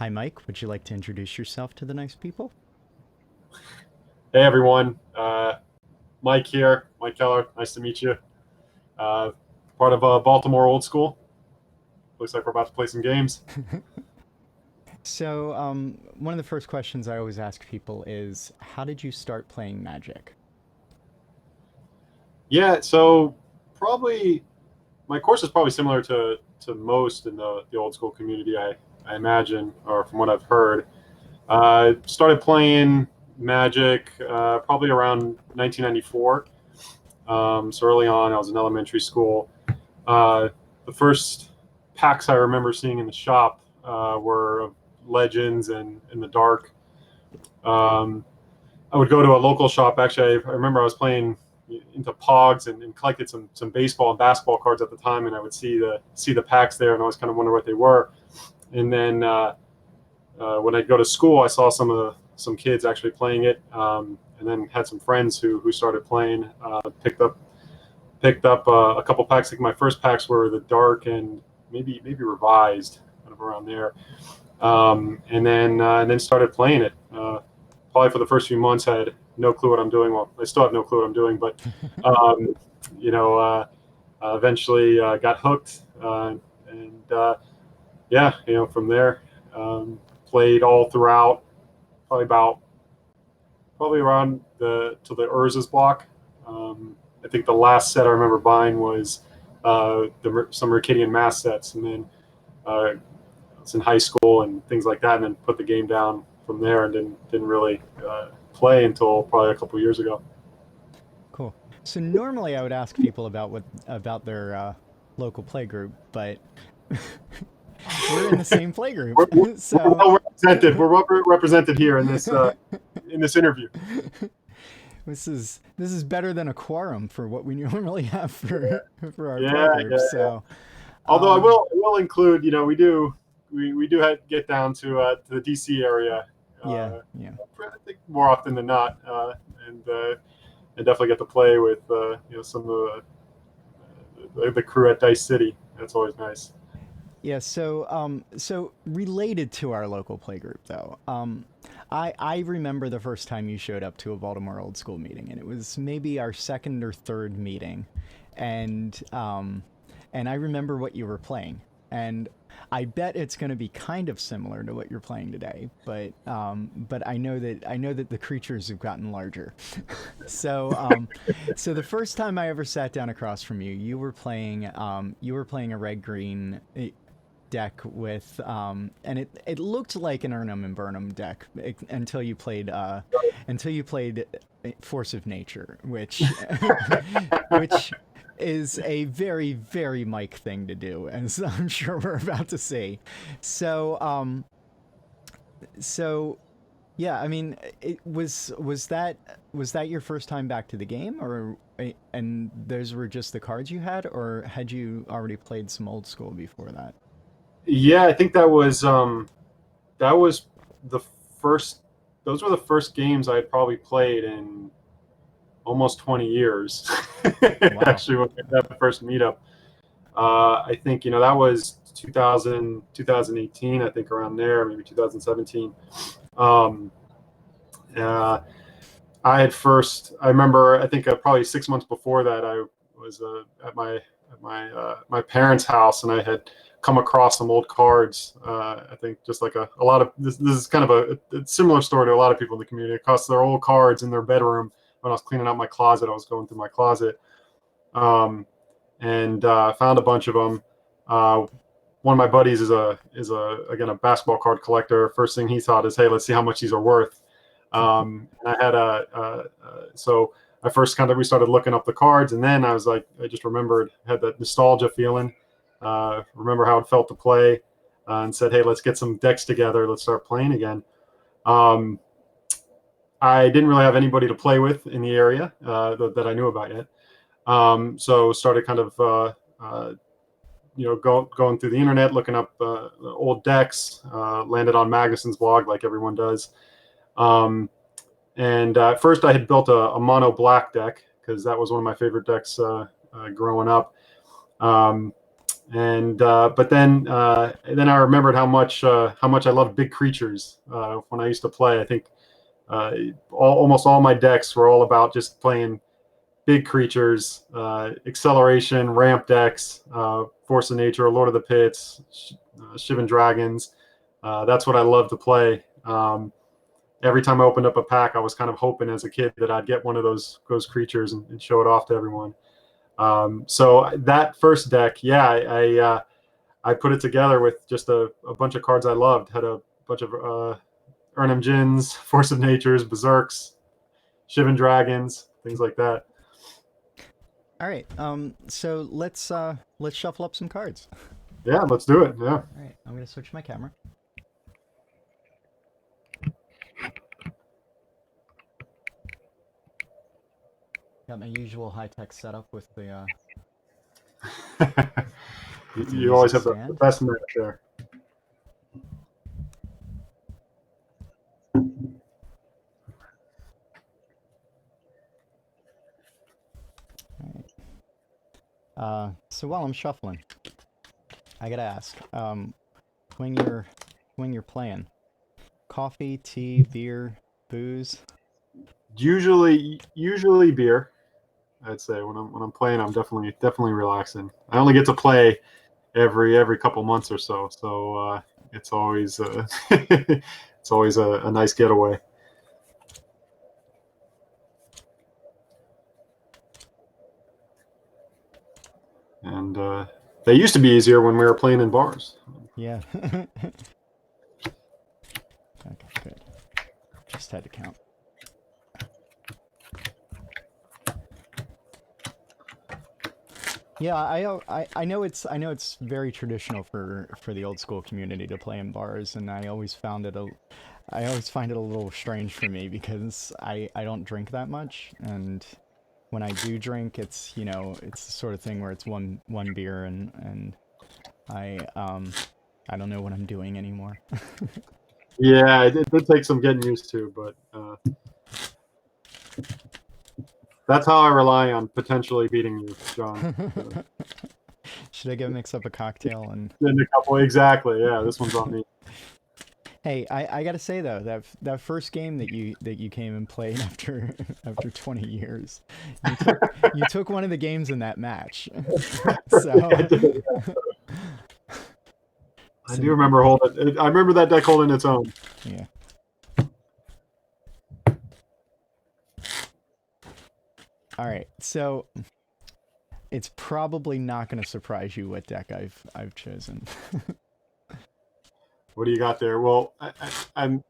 Hi, Mike. Would you like to introduce yourself to the nice people? Hey everyone, Mike here, Mike Keller. Nice to meet you. Uh, Part of Baltimore Old School. Looks like we're about to play some games. So, one of the first questions I always ask people is, how did you start playing Magic? Yeah, so probably my course is probably similar to most in the old school community. I imagine, or from what I've heard. Started playing Magic probably around 1994. So early on, I was in elementary school. The first packs I remember seeing in the shop were of Legends and In the Dark. Um, I would go to a local shop. Actually, I remember I was playing into Pogs and collected some baseball and basketball cards at the time, and I would see the packs there, and I always kind of wonder what they were. And then when I'd go to school, I saw some kids actually playing it, and then had some friends who started playing. Picked up a couple packs. I think my first packs were the Dark and maybe revised, kind of around there. And then started playing it. Probably for the first few months, I had no clue what I'm doing. Well, I still have no clue what I'm doing, but um, you know, eventually got hooked, and yeah, from there, played all throughout. Probably about probably around the to the Urza's block. I think the last set I remember buying was some Mercadian Mass sets, and then it's in high school and things like that, and then put the game down from there, and didn't really play until probably a couple years ago. Cool. So normally I would ask people about their local play group, but we're in the same play group, We're, we're, we're so well represented. We're well represented here in this interview. this is better than a quorum for what we normally have for our play Yeah, group. yeah. So, Although I um, will include, we do get down to the DC area. yeah, Uh, yeah. I think more often than not, and and definitely get to play with some of the crew at Dice City. That's always nice. Yeah, so related to our local playgroup though, I remember the first time you showed up to a Baltimore Old School meeting, and it was maybe our second or third meeting, and and I remember what you were playing, and I bet it's going to be kind of similar to what you're playing today, but I know that the creatures have gotten larger, so so the first time I ever sat down across from you, you were playing a red green deck with and it looked like an Urnum and Burnham deck until you played Force of Nature, which which is a very very Mike thing to do, as I'm sure we're about to see. So so yeah, I mean, was that your first time back to the game, or and those were just the cards you had, or had you already played some old school before that? Yeah, I think that was the first. Those were the first games I had probably played in almost 20 years. Wow. Actually, when we had that first meetup, I think that was 2018. I think around there, maybe 2017. Um, uh, I remember, I think probably 6 months before that, I was at my parents' house, and I had come across some old cards. I think just like a lot of this is kind of a similar story to a lot of people in the community. Across their old cards in their bedroom when I was cleaning out my closet. I was going through my closet, um, and found a bunch of them. Uh, One of my buddies is again a basketball card collector. First thing he thought is, hey, let's see how much these are worth. And I had so I first kind of we started looking up the cards, and then I was like, I just remembered, had that nostalgia feeling. Remember how it felt to play, and said, hey, let's get some decks together. Let's start playing again. Um, I didn't really have anybody to play with in the area that I knew about yet. So started kind of going through the internet, looking up old decks. Landed on Magnuson's blog, like everyone does. And at first, I had built a mono black deck because that was one of my favorite decks growing up. Um, But then I remembered how much I loved big creatures when I used to play. I think almost all my decks were all about just playing big creatures, acceleration, ramp decks, Force of Nature, Lord of the Pits, Shivan Dragons. That's what I love to play. Every time I opened up a pack, I was kind of hoping as a kid that I'd get one of those creatures and show it off to everyone. So that first deck, yeah, I put it together with just a bunch of cards I loved. Had a bunch of Urnham Djinns, Force of Natures, Berserks, Shivan Dragons, things like that. All right. So let's shuffle up some cards. Yeah, let's do it. Yeah. All right. I'm gonna switch my camera. Got my usual high-tech setup with the. You always have the best match there. So while I'm shuffling, I gotta ask, when you're playing, coffee, tea, beer, booze? Usually beer. I'd say when I'm playing, I'm definitely relaxing. I only get to play every couple months or so, so it's always it's always a nice getaway. And they used to be easier when we were playing in bars. Yeah. Okay, good. Just had to count. Yeah, I know it's very traditional for the old school community to play in bars, and I always find it a little strange for me because I don't drink that much, and when I do drink, it's it's the sort of thing where it's one beer and I don't know what I'm doing anymore. Yeah, it did take some getting used to, but that's how I rely on potentially beating you, John. Should I go mix up a cocktail and? In a couple, exactly. Yeah, this one's on me. Hey, I gotta say though, that first game that you came and played after 20 years, you took one of the games in that match. So I do remember holding. I remember that deck holding its own. Yeah. All right, so it's probably not going to surprise you what deck I've chosen. What do you got there? Well, I'm.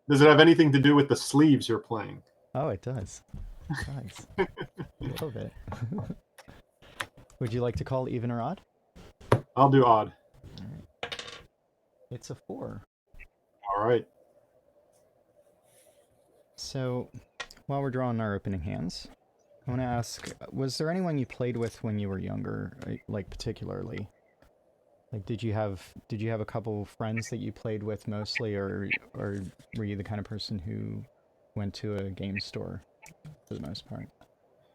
Does it have anything to do with the sleeves you're playing? Oh, it does. It does. A little bit. Would you like to call even or odd? I'll do odd. All right. It's a 4. All right. So, while we're drawing our opening hands, I want to ask, was there anyone you played with when you were younger, like particularly? Like, did you have a couple friends that you played with mostly, or were you the kind of person who went to a game store for the most part?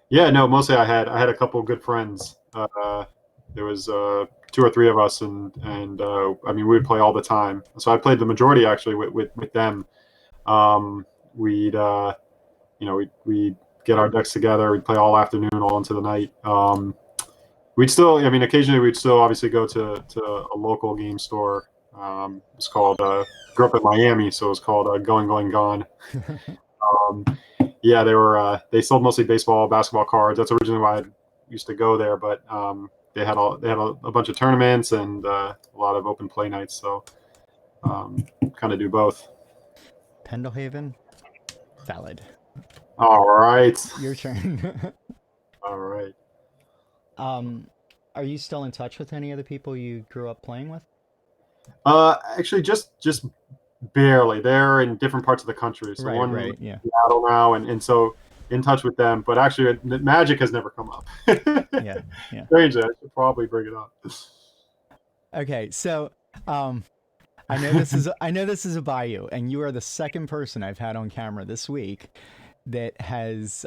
Yeah, no, mostly I had a couple of good friends. There was 2 or 3 of us, and I mean we would play all the time. So I played the majority actually with them. We'd we'd get our decks together. We'd play all afternoon, all into the night. We'd still, I mean, occasionally we'd still obviously go to a local game store. It's called, grew up in Miami, so it was called Going Gone. Yeah, they sold mostly baseball, basketball cards. That's originally why I used to go there, but they had a bunch of tournaments and a lot of open play nights. So kind of do both. Pendlehaven, Thallid. All right. Your turn. All right. Are you still in touch with any of the people you grew up playing with? Actually, just barely. They're in different parts of the country. So one Right, yeah. Seattle now, and so in touch with them. But actually, Magic has never come up. Yeah. Strangely, I should probably bring it up. Okay, so I know this is a Bayou, and you are the second person I've had on camera this week that has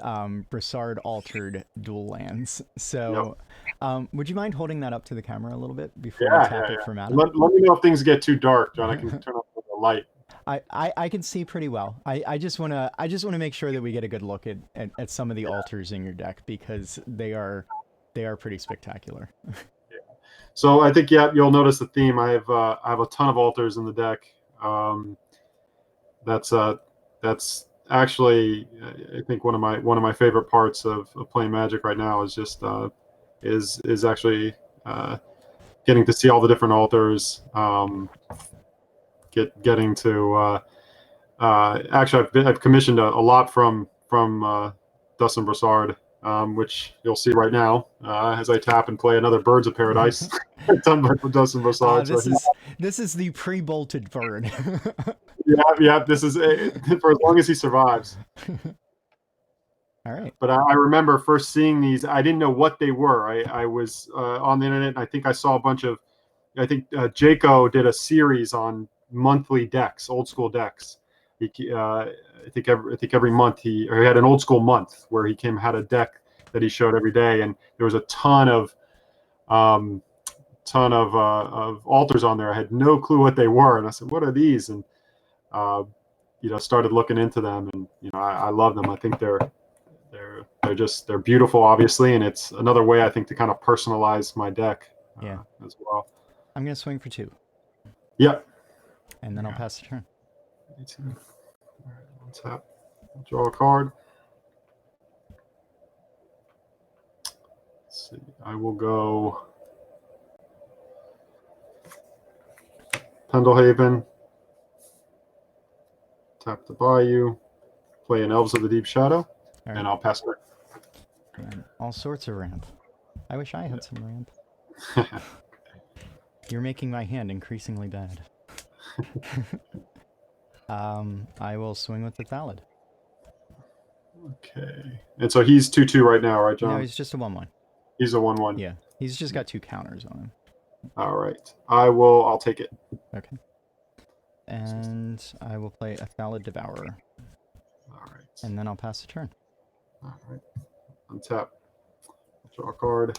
Brassard altered dual lands. So Would you mind holding that up to the camera a little bit before you Yeah, tap yeah, it yeah. for mana? Let me know if things get too dark, John. I can turn off the light. I can see pretty well. I just wanna make sure that we get a good look at some of the altars in your deck because they are pretty spectacular. So I think you'll notice the theme. I have a ton of altars in the deck. Um, that's actually I think one of my favorite parts of playing Magic right now is just is actually getting to see all the different altars. Getting to actually I've commissioned a lot from Dustin Broussard, which you'll see right now as I tap and play another Birds of Paradise done by Dustin Broussard. So This is the pre-bolted bird. yeah. This is for as long as he survives. All right. But I remember first seeing these. I didn't know what they were. I was on the internet, and I think I saw a bunch of. I think Jaco did a series on monthly decks, old school decks. I think every month he had an old school month where he had a deck that he showed every day, and there was a ton of altars on there. I had no clue what they were, and I said, "What are these?" And started looking into them, and I love them. I think they're beautiful, obviously, and it's another way I think to kind of personalize my deck as well. I'm gonna swing for 2. Yep. And then I'll pass the turn. Me too. All right, let's draw a card. Let's see. I will go Pendlehaven. Tap the Bayou. Play an Elves of the Deep Shadow, and I'll pass it. And all sorts of ramp. I wish I had some ramp. You're making my hand increasingly bad. I will swing with the Thallid. Okay. And so he's 2/2 right now, right, John? No, he's just a 1/1. He's a 1/1. Yeah, he's just got 2 counters on him. All right. I'll take it. Okay. And I will play a Thallid Devourer. All right. And then I'll pass the turn. All right. Untap. Draw a card.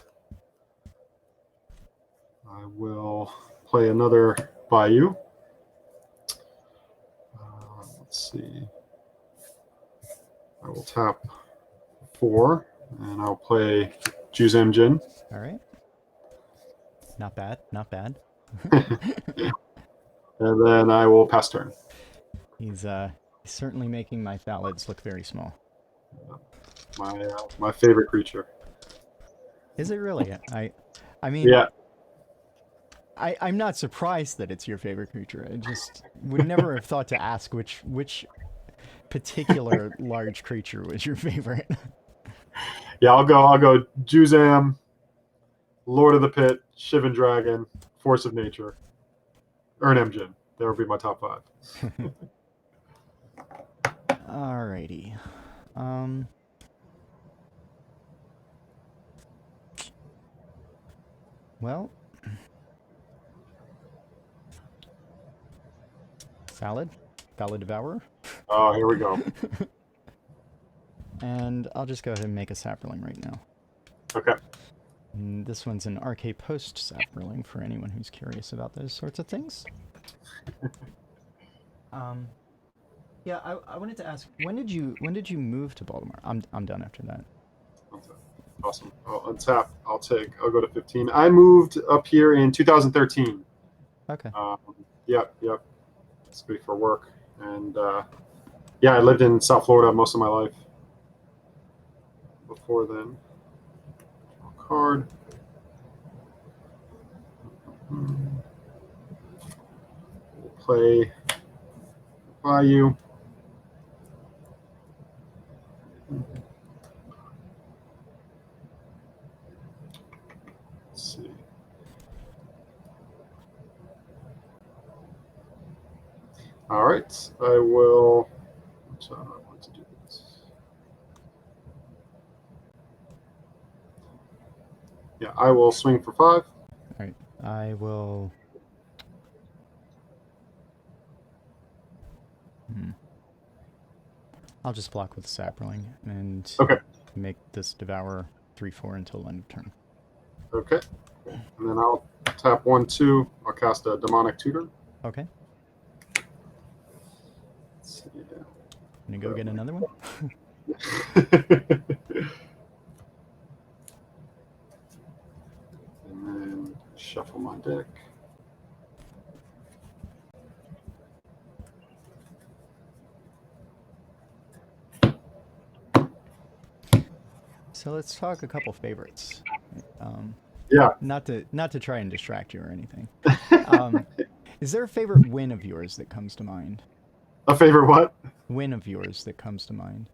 I will play another Bayou. Let's see. I will tap 4, and I'll play Juzam Jin. All right. Not bad. Not bad. And then I will pass turn. He's certainly making my Thallids look very small. My favorite creature. Is it really? I mean, yeah. I'm not surprised that it's your favorite creature. I just would never have thought to ask which particular large creature was your favorite. Yeah, I'll go Juzam, Lord of the Pit, Shivan Dragon, Force of Nature, Urnamjin. That would be my top 5. Alrighty. Well, Thallid Devourer. Oh, here we go. And I'll just go ahead and make a Saproling right now. Okay. And this one's an RK Post Saproling for anyone who's curious about those sorts of things. Yeah, I wanted to ask, when did you move to Baltimore? I'm done after that. Awesome. I'll untap. I'll go to 15. I moved up here in 2013. Okay. Yep. It's good for work, and I lived in South Florida most of my life. Before then, card. We'll play Bayou. Let's see. All right, I will. I want to do this. Yeah, I will swing for 5. All right, I will. I'll just block with Saproling and make this Devour 3/4 until end of turn. Okay. Cool. And then I'll tap 1/2. I'll cast a demonic tutor. Okay. Let's see. Gonna go get another one. And then shuffle my deck. So let's talk a couple favorites. Yeah. Not to try and distract you or anything. Is there a favorite win of yours that comes to mind? A favorite what? Win of yours that comes to mind?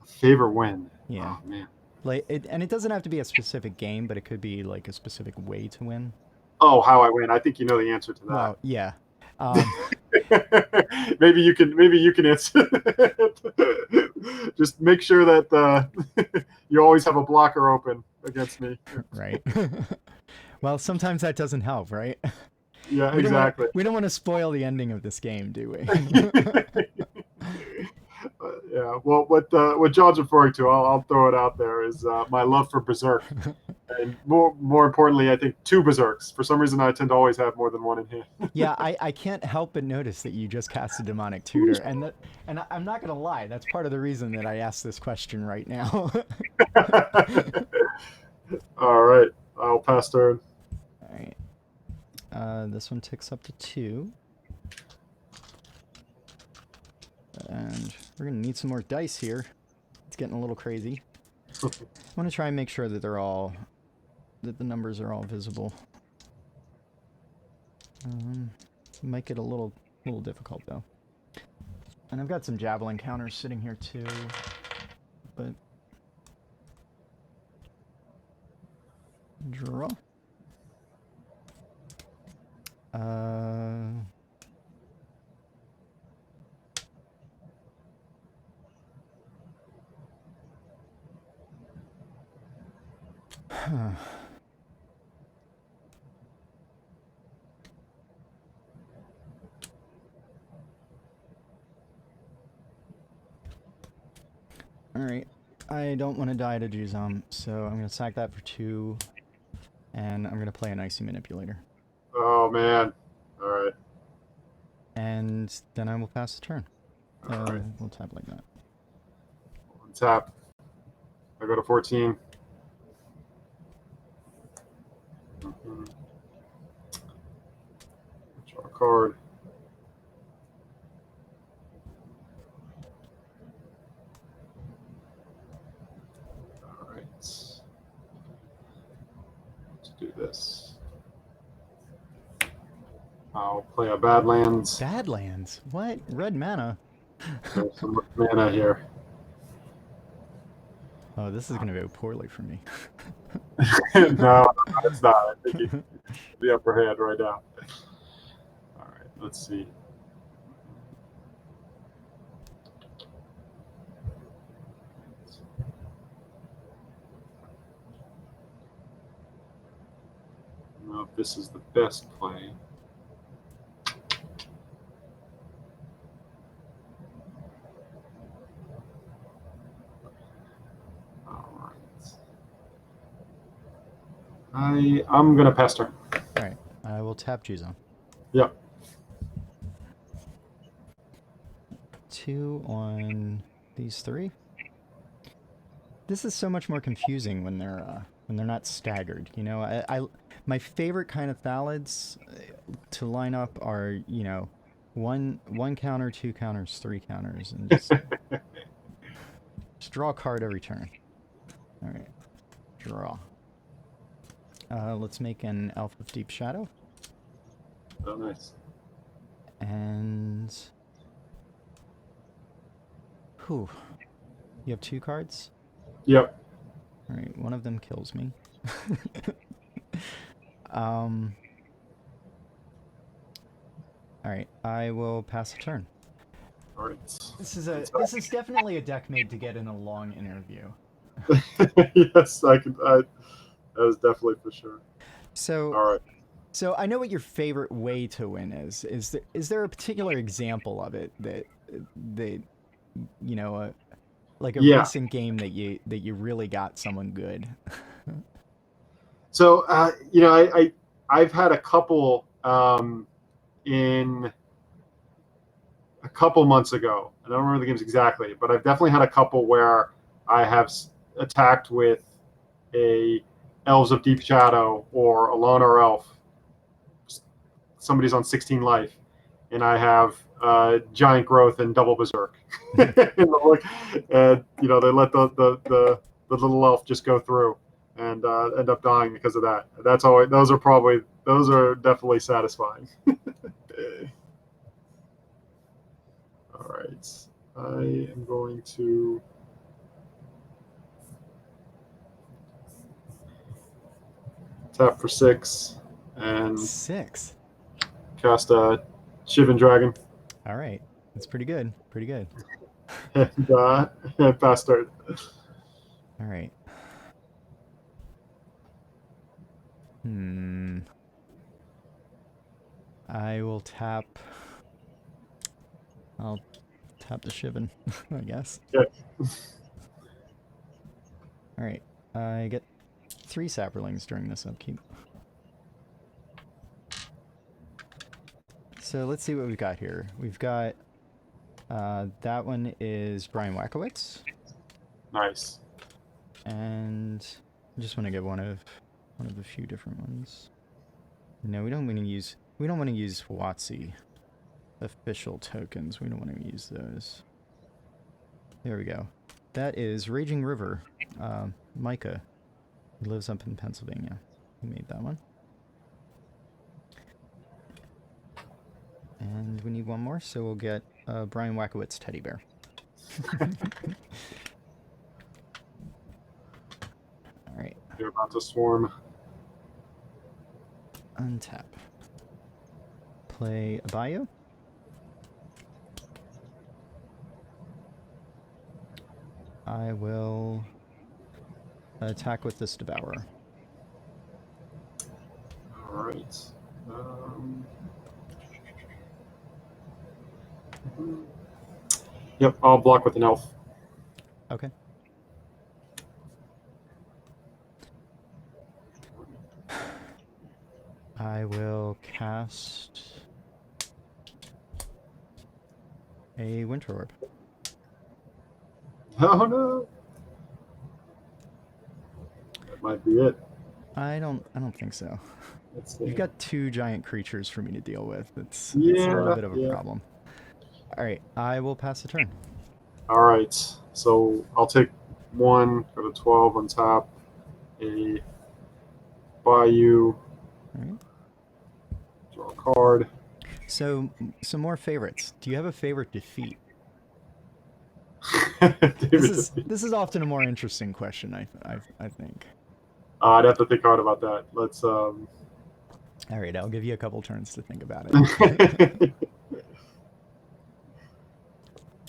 A favorite win. Yeah. Oh man. And it doesn't have to be a specific game, but it could be like a specific way to win. Oh, how I win. I think you know the answer to that. Well, yeah. Maybe you can answer. Just make sure that you always have a blocker open against me. Right. Well, sometimes that doesn't help, right? Yeah, exactly. We don't want to spoil the ending of this game, do we? Yeah. Well, what John's referring to, I'll throw it out there, is my love for Berserk, and more importantly, I think 2 Berserks. For some reason, I tend to always have more than one in hand. Yeah, I can't help but notice that you just cast a demonic tutor, and I'm not gonna lie, that's part of the reason that I asked this question right now. All right, I'll pass turn. All right. This one ticks up to 2. And we're gonna need some more dice here. It's getting a little crazy. I want to try and make sure that that the numbers are all visible. Might get a little difficult though. And I've got some javelin counters sitting here too, but draw. Alright, I don't want to die to Juzam, so I'm going to sack that for 2, and I'm going to play an Icy Manipulator. Oh, man. All right. And then I will pass the turn. All right. We'll tap like that. Tap. I go to 14. Draw a card. All right. Let's do this. I'll play a Badlands. Badlands? What? Red mana? There's some mana here. Oh, this is going to go poorly for me. No, it's not. I think you the upper hand right now. All right, let's see. I don't know if this is the best play. I'm gonna pass turn. All right, I will tap Juzon. Yep. 2 on these 3. This is so much more confusing when they're not staggered. You know, my favorite kind of Thallids to line up are, you know, one counter, 2 counters, 3 counters, and just draw a card every turn. All right, draw. Let's make an Elf of Deep Shadow. Oh, nice. And whew, you have 2 cards? Yep. All right, one of them kills me. All right, I will pass the turn. All right. This is definitely a deck made to get in a long interview. Yes, that is definitely for sure. So, all right. So I know what your favorite way to win is. Is there a particular example of it that you know, like a recent game that you really got someone good? So I've had a couple in a couple months ago. I don't remember the games exactly, but I've definitely had a couple where I have attacked with a Elves of Deep Shadow or a Loner Elf. Somebody's on 16 life, and I have giant growth and double berserk. And they let the little elf just go through and end up dying because of that. Those are definitely satisfying. All right, I am going to tap for 6 and 6. cast a Shivan Dragon. All right, that's pretty good. Pretty good. And pass turn. All right. I will tap. I'll tap the Shivan, I guess. Okay. All right. I get 3 Saprolings during this upkeep. So let's see what we've got here. We've got that one is Brian Wackowitz. Nice. And I just want to get one of a few different ones. No, we don't want to use WotC official tokens. We don't want to use those. There we go. That is Raging River. Micah. He lives up in Pennsylvania. He made that one. And we need one more, so we'll get Brian Wackowitz teddy bear. All right. You're about to swarm. Untap. Play a bio. I will attack with this Devourer. All right. Yep, I'll block with an elf. Okay. I will cast a Winter Orb. Oh no! That might be it. I don't think so. You've got 2 giant creatures for me to deal with. It's a little bit of a problem. All right, I will pass the turn. All right, so I'll take 1, go to 12 on top, a Bayou, All right. draw a card. So, some more favorites. Do you have a favorite defeat? This is often a more interesting question, I think. I'd have to think hard about that. Let's. All right, I'll give you a couple turns to think about it.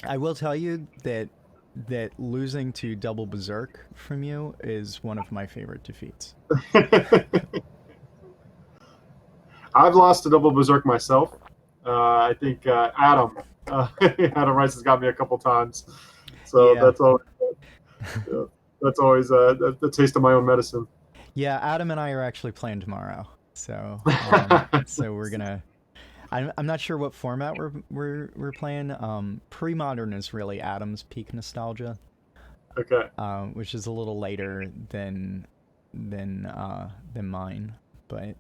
I will tell you that losing to double berserk from you is one of my favorite defeats. I've lost to double berserk myself. I think Adam Rice has got me a couple times, so Yeah. that's always the taste of my own medicine. Yeah, Adam and I are actually playing tomorrow, so so we're gonna. I'm not sure what format we're playing. Pre-modern is really Adam's peak nostalgia. Okay. Which is a little later than mine, but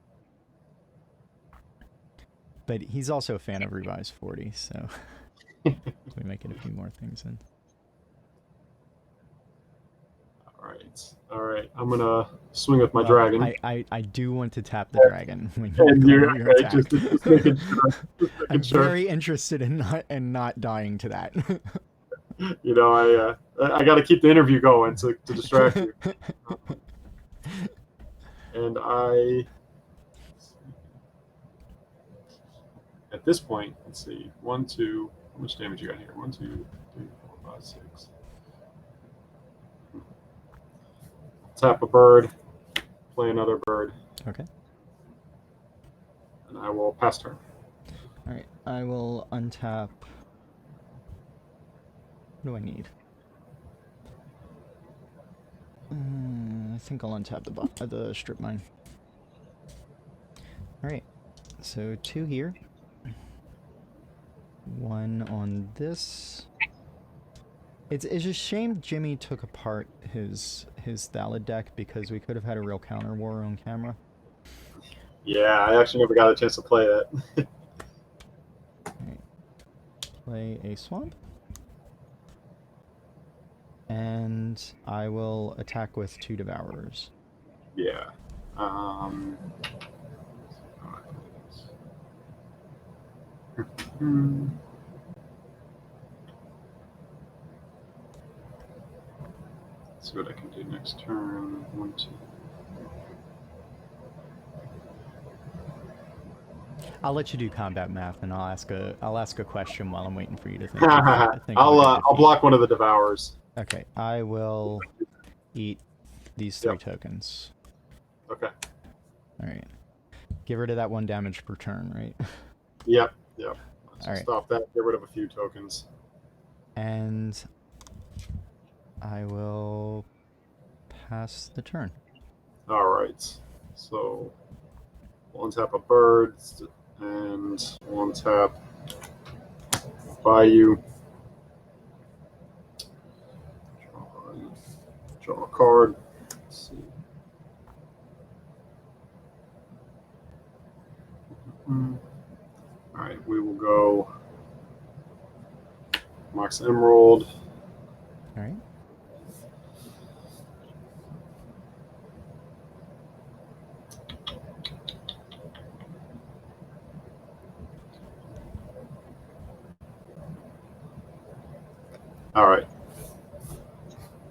he's also a fan of Revised 40, so we might get a few more things in. All right. I'm gonna swing with my dragon. I do want to tap the dragon when you're attacked. Just making sure. I'm very interested in not dying to that. You know, I got to keep the interview going to distract you. And at this point, let's see, 1, 2. How much damage you got here? 1, 2, 3, 4, 5, 6. Tap a bird, play another bird. Okay. And I will pass turn. All right, I will untap. What do I need? I think I'll untap the strip mine. Alright, so 2 here. 1 on this. It's a shame Jimmy took apart his Thallid deck because we could have had a real counter war on camera. Yeah, I actually never got a chance to play it. Alright. Play a swamp. And I will attack with 2 Devourers. Yeah. Let's see what I can do next turn. 1, 2. I'll let you do combat math, and I'll ask a question while I'm waiting for you to think. I'll block one of the Devourers. Okay, I will eat these 3 tokens. Okay. All right. Get rid of that 1 damage per turn, right? Yep. All right. Stop that. Get rid of a few tokens. And I will pass the turn. All right. So 1 tap a bird and 1 tap Bayou. Draw a card. Let's see. All right, we will go Mox Emerald. All right. All right.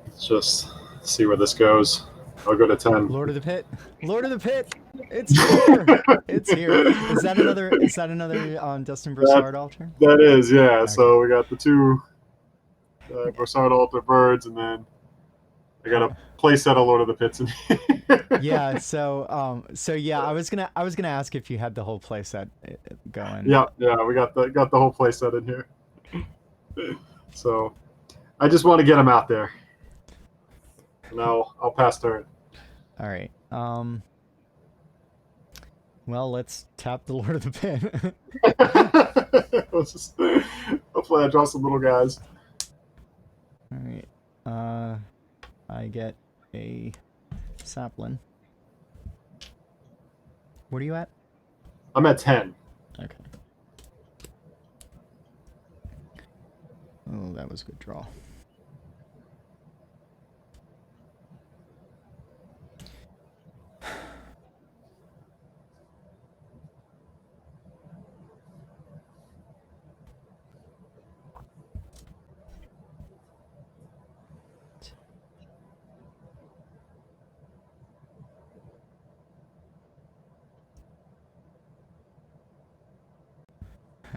Let's just see where this goes. I'll go to 10. Lord of the Pit. Lord of the Pit. It's here. It's here. Is that another Dustin Broussard altar? That is, yeah. Okay. So we got the 2 Broussard altar birds, and then I got a playset of Lord of the Pits in here. Yeah, so yeah, I was gonna ask if you had the whole playset going. Yeah, we got the whole playset in here. So I just want to get them out there. Now I'll pass turn. All right. Well, let's tap the Lord of the Pit. Hopefully I draw some little guys. All right. I get a sapling. What are you at? I'm at 10. Okay. Oh, that was a good draw.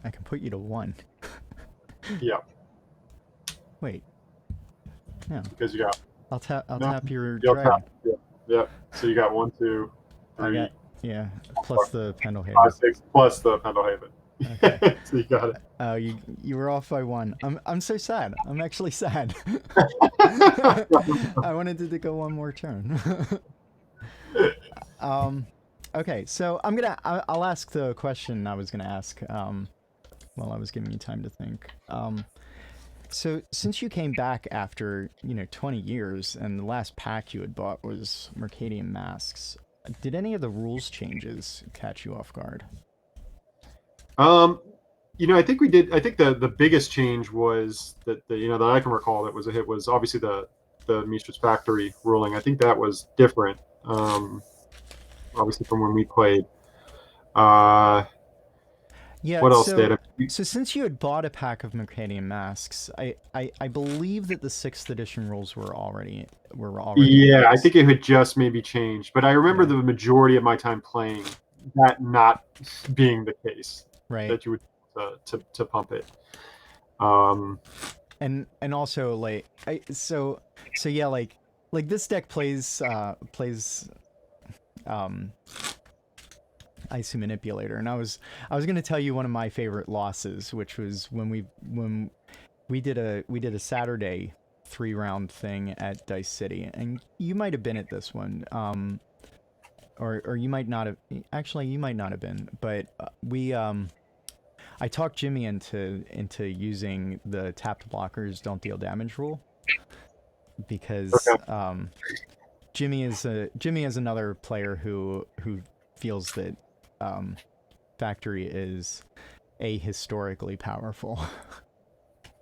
I can put you to 1. Yeah. Wait. No. Because you got. I'll tap your You'll dragon. tap. Yeah. So you got 1, 2, 3. I got, yeah, plus the Pendlehaven. 5, 6 plus the Pendlehaven. Okay. So you got it. Oh, you were off by 1. I'm so sad. I'm actually sad. I wanted it to go 1 more turn. Okay, so I'll ask the question I was gonna ask while I was giving you time to think. So since you came back after 20 years and the last pack you had bought was Mercadian Masks, did any of the rules changes catch you off guard? I think we did. I think the biggest change was that that I can recall that was a hit was obviously the Mistress Factory ruling. I think that was different. Obviously from when we played. Yeah. What else did? So since you had bought a pack of Mercadian Masks, I believe that the 6th edition rules were already. Yeah, I think it had just maybe changed, but I remember the majority of my time playing that not being the case. Right. That you would to pump it. And also like so yeah, like this deck plays Icy Manipulator, and I was gonna tell you one of my favorite losses, which was when we did a Saturday 3-round thing at Dice City, and you might have been at this one. or you might not have. Actually, you might not have been, but I talked Jimmy into using the tapped blockers don't deal damage rule because Okay. Jimmy is another player who feels that Factory is historically powerful,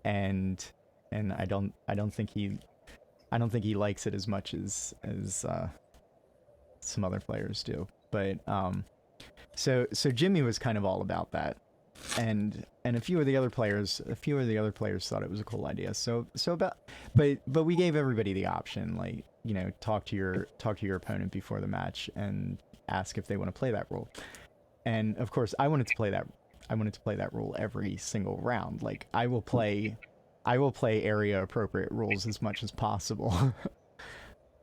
and I don't think he likes it as much as some other players do. But so Jimmy was kind of all about that, and a few of the other players thought it was a cool idea. But we gave everybody the option, like, talk to your opponent before the match and ask if they want to play that rule. And of course, I wanted to play that rule every single round. Like, I will play area appropriate rules as much as possible.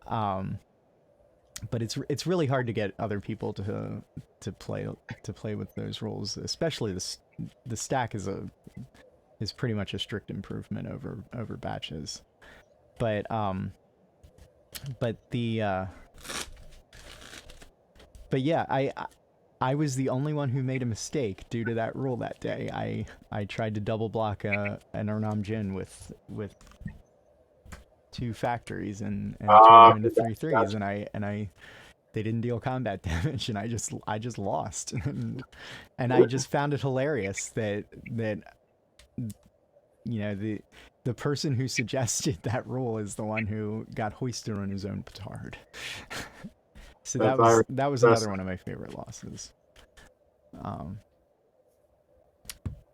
But it's really hard to get other people to play with those rules, especially the stack is pretty much a strict improvement over batches. But the but yeah, I was the only one who made a mistake due to that rule that day. I tried to double block an Urnam Jin with two factories and turn them into 3/3s, gotcha. and they didn't deal combat damage, and I just lost. And I just found it hilarious that the person who suggested that rule is the one who got hoisted on his own petard. So That's that was another one of my favorite losses. Yeah,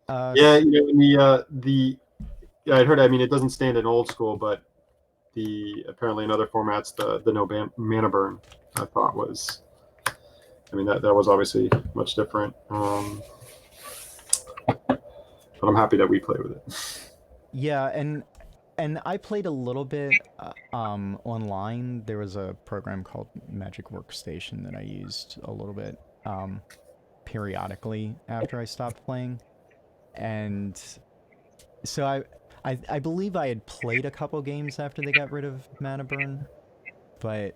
the yeah, I'd heard. I mean, it doesn't stand in old school, but apparently in other formats, the no mana burn, I thought was. I mean, that was obviously much different. But I'm happy that we play with it. Yeah, and I played a little bit online. There was a program called Magic Workstation that I used a little bit periodically after I stopped playing, and so I believe I had played a couple games after they got rid of mana burn, but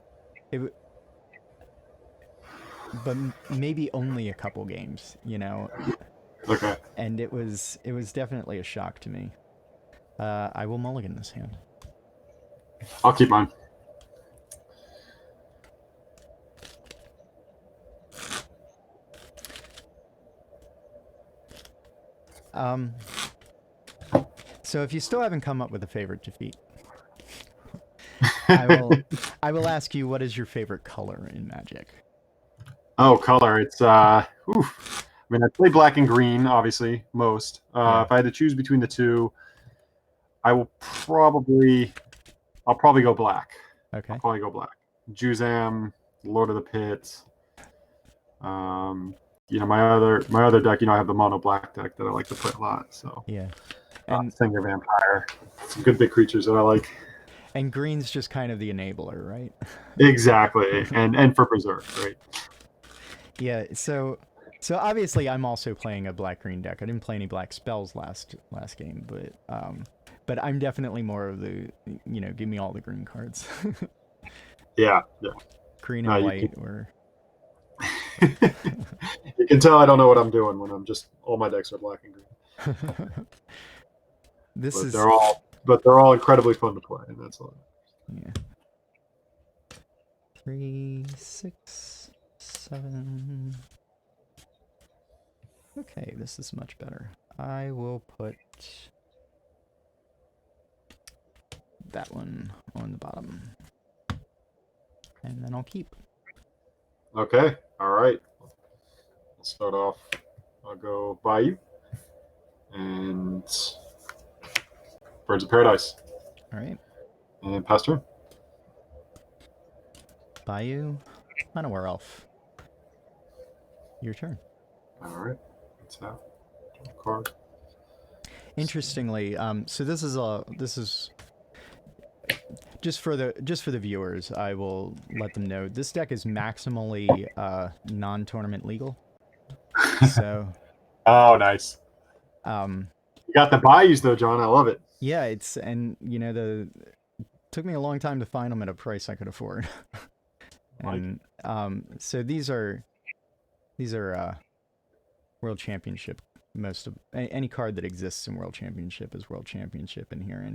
but maybe only a couple games, Okay. and it was definitely a shock to me. I will mulligan this hand. I'll keep mine. So if you still haven't come up with a favorite defeat, I will ask you, what is your favorite color in Magic? Oh, color. It's oof. I mean, I play black and green, obviously, most. Yeah. If I had to choose between the two, I'll probably go black. Okay. I'll probably go black. Juzam, Lord of the Pit. My other deck, I have the mono black deck that I like to play a lot. So yeah, and Singer Vampire, some good big creatures that I like. And green's just kind of the enabler, right? Exactly, and for preserve, right? Yeah. So obviously I'm also playing a black-green deck. I didn't play any black spells last game, but I'm definitely more of the, give me all the green cards. Yeah. Green and white, or you can tell I don't know what I'm doing when I'm just all my decks are black and green. They're all incredibly fun to play, and that's all. Yeah. 3, 6, 7. Okay, this is much better. I will put that one on the bottom, and then I'll keep. Okay. All right. I'll start off. I'll go Bayou and Birds of Paradise. All right. And pass turn. Bayou, Manowar Elf. Your turn. All right. Let's have a card. Interestingly, so this is just for the viewers. I will let them know this deck is maximally non-tournament legal. So. Oh, nice. You got the Bayous though, John. I love it. Yeah, took me a long time to find them at a price I could afford. And so these are World Championship. Most of any card that exists in World Championship is World Championship in here,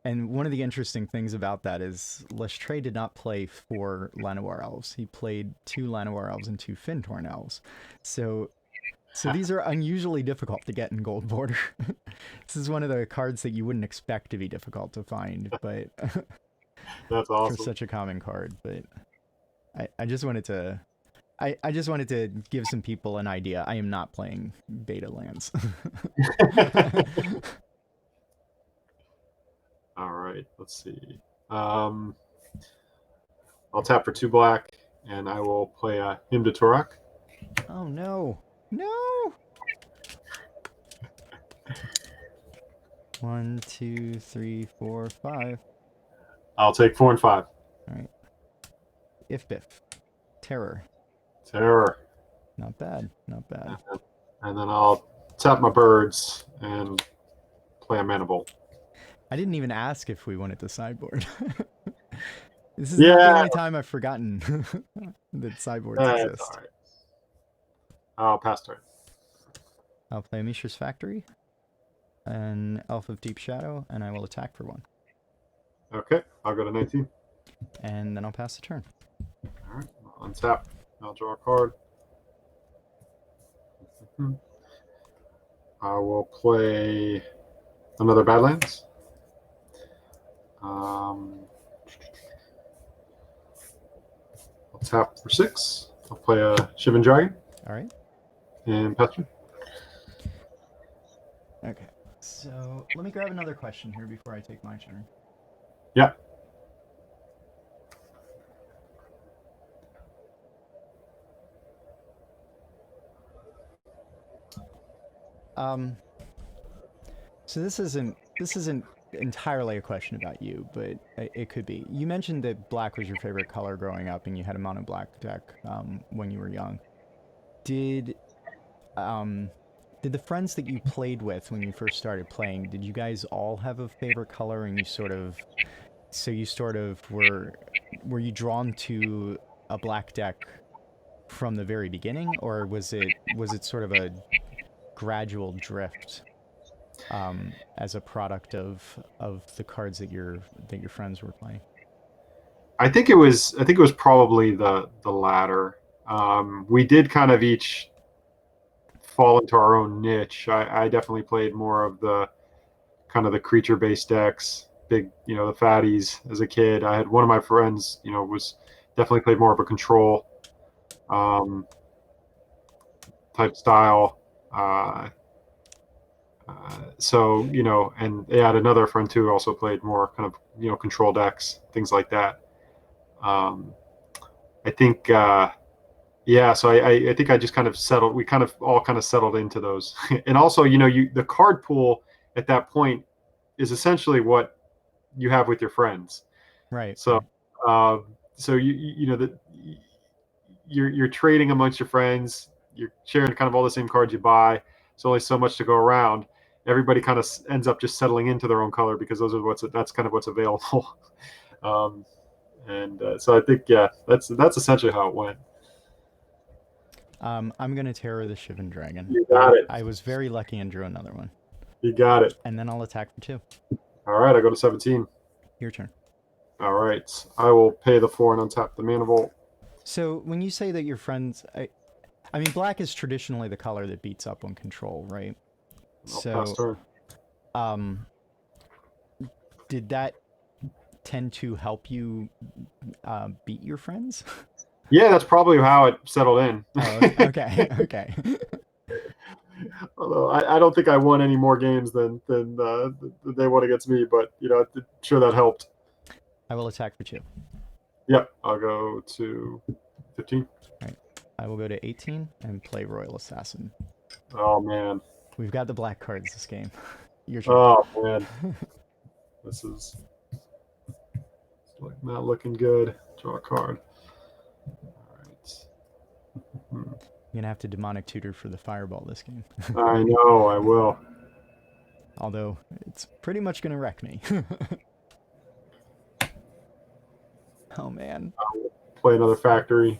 and one of the interesting things about that is Lestray did not play 4 Llanowar elves. He played 2 Llanowar elves and 2 Fintorn elves. So these are unusually difficult to get in Gold Border. This is one of the cards that you wouldn't expect to be difficult to find, but That's for awesome. such a common card. But I just wanted to I just wanted to give some people an idea. I am not playing beta lands. All right, let's see. I'll tap for 2 black, and I will play a Hymn to Torak. Oh no. No. 1, 2, 3, 4, 5. I'll take 4 and 5. All right. If Biff. Terror. Terror. Not bad. Not bad. And then I'll tap my birds and play a Mana Bolt. I didn't even ask if we wanted the sideboard. This is not the only time I've forgotten that sideboards exist. All right. I'll pass turn. I'll play Mishra's Factory, an Elf of Deep Shadow, and I will attack for 1. Okay, I'll go to 19. And then I'll pass the turn. All right, I'll untap. I'll draw a card. I will play another Badlands. I'll tap for 6. I'll play a Shivan Dragon. All right. And pass turn. Okay. So let me grab another question here before I take my turn. Yeah. So this isn't entirely a question about you, but it could be. You mentioned that black was your favorite color growing up, and you had a mono black deck when you were young. Did the friends that you played with when you first started playing, did you guys all have a favorite color, and you sort of were you drawn to a black deck from the very beginning, or was it sort of a gradual drift as a product of the cards that your friends were playing? I think it was probably the latter. We did kind of each fall into our own niche. I definitely played more of the kind of the creature based decks, big, the fatties as a kid. I had one of my friends, was definitely played more of a control type style. So, and they had another friend too, who also played more kind of, control decks, things like that. I think, yeah, so I think I just kind of settled, we kind of all kind of settled into those. And also, the card pool at that point is essentially what you have with your friends. Right. So, so you're trading amongst your friends, you're sharing kind of all the same cards you buy. There's only so much to go around. Everybody kind of ends up just settling into their own color because that's kind of what's available. So I think, yeah, that's essentially how it went. I'm gonna terror the Shivan Dragon. You got it. I was very lucky and drew another one. You got it. And then I'll attack for 2. All right, I go to 17. Your turn. All right, I will pay the 4 and untap the Mana Bolt. So when you say that your friends, I mean, black is traditionally the color that beats up on control, right? I'll pass turn. Did that tend to help you beat your friends? Yeah, that's probably how it settled in. Oh, okay, okay. Although I don't think I won any more games than they won against me, but I'm sure that helped. I will attack for 2. Yep, I'll go to 15. All right, I will go to 18 and play Royal Assassin. Oh man, we've got the black cards this game. Your turn. Oh man, this is not looking good. Draw a card. All right. You're gonna have to demonic tutor for the fireball this game. I know, I will. Although it's pretty much gonna wreck me. Oh man. play another factory.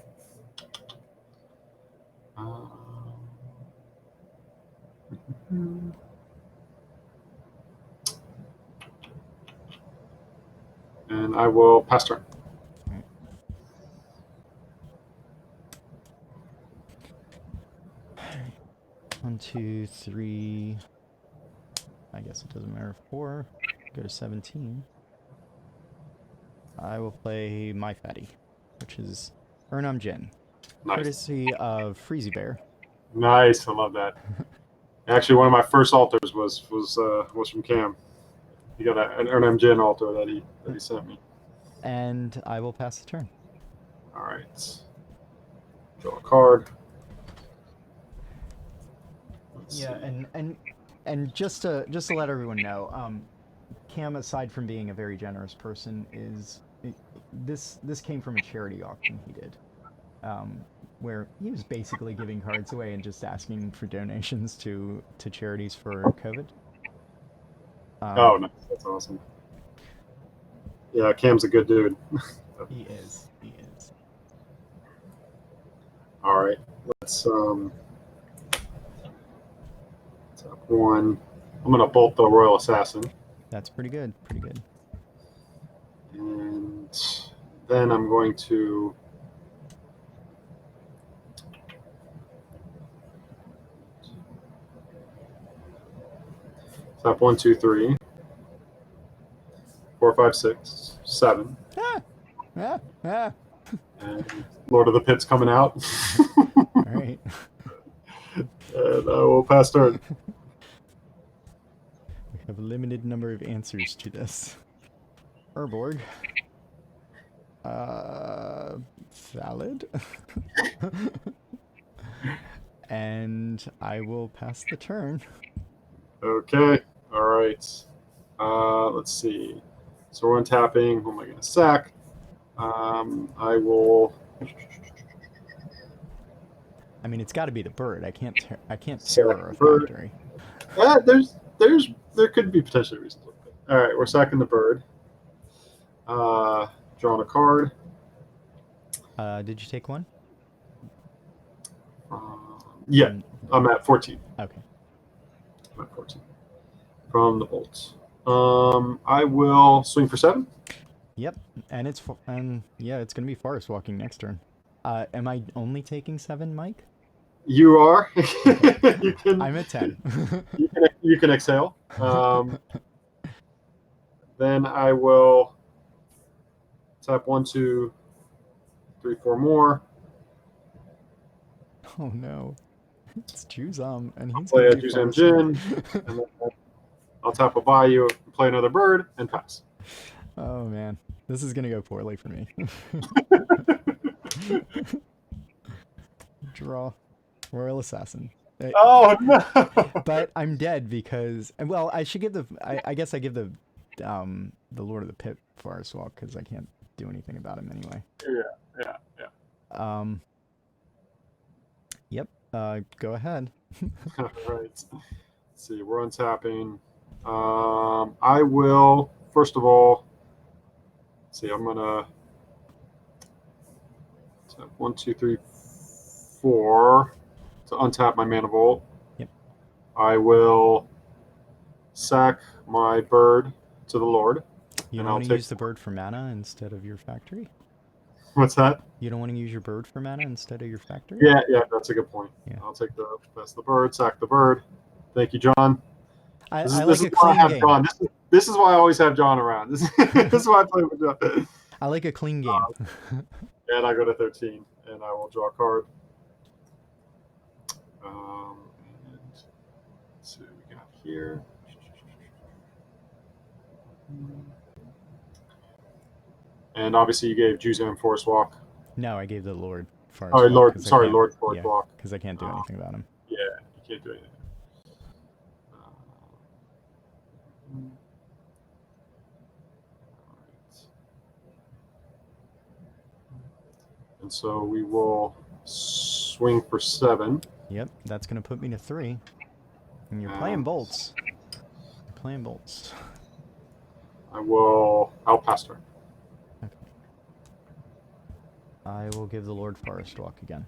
And I will pass turn. Right. 1, 2, 3. I guess it doesn't matter. 4. Go to 17. I will play my fatty, which is Ernam Jin, Nice. courtesy of Freezy Bear. Nice. I love that. Actually, one of my first altars was from Cam. He got an Ernam Jin altar that he sent me. And I will pass the turn. All right. Draw a card. Yeah, and just to let everyone know, Cam, aside from being a very generous person, this came from a charity auction he did, where he was basically giving cards away and just asking for donations to charities for COVID. Oh, nice. That's awesome. Yeah, Cam's a good dude. He is. He is. All right. Let's tap 1. I'm gonna bolt the Royal Assassin. That's pretty good. Pretty good. And then I'm going to tap 1, 2, 3, 4, 5, 6, 7. Ah. And Lord of the Pit's coming out. All right. And I will pass turn. We have a limited number of answers to this. Urborg. Thalid. And I will pass the turn. Okay. All right. Let's see. So we're untapping. Who am I going to sack? I will. I mean, it's got to be the bird. I can't terror a Bird. factory. There could be potentially reasons. All right, we're sacking the bird. Drawing a card. Did you take one? Yeah, I'm at 14. Okay. I'm at 14 from the bolts. I will swing for 7. Yep, and it's gonna be forest walking next turn. Am I only taking 7, Mike? You are. Okay. You can. I'm at 10. you can exhale. Then I will tap 1, 2, 3, 4 more. Oh no, it's Juzam, and he's Play gonna a be Juzam forest Jin, walking. and then I'll tap a Bayou, play another bird, and pass. Oh man, this is gonna go poorly for me. Draw, Royal Assassin. Oh no! But I'm dead because, well, I should give I guess I give the Lord of the Pit forest walk because I can't do anything about him anyway. Yeah. Yep. Go ahead. All right. Let's see, we're untapping. I will first of all. See, I'm gonna tap 1, 2, 3, 4 to untap my mana vault. Yep. I will sack my bird to the Lord. You don't want to use the bird for mana instead of your factory? What's that? You don't want to use your bird for mana instead of your factory? Yeah, that's a good point. Yeah. I'll take the bird, sack the bird. Thank you, John. I This like is a why I clean have game. John. This is why I always have John around. This is why I play with John. I like a clean game. And I go to 13, and I will draw a card. And let's see what we got here. And obviously, you gave Juzam Forest Walk. No, I gave the Lord forest Sorry, walk. Lord Forest Walk. Because I can't do anything about him. Yeah, you can't do anything. And so we will swing for 7. Yep, that's going to put me to 3. And you're playing bolts. You're playing bolts. I'll pass turn. Okay. I will give the Lord Forest Walk again.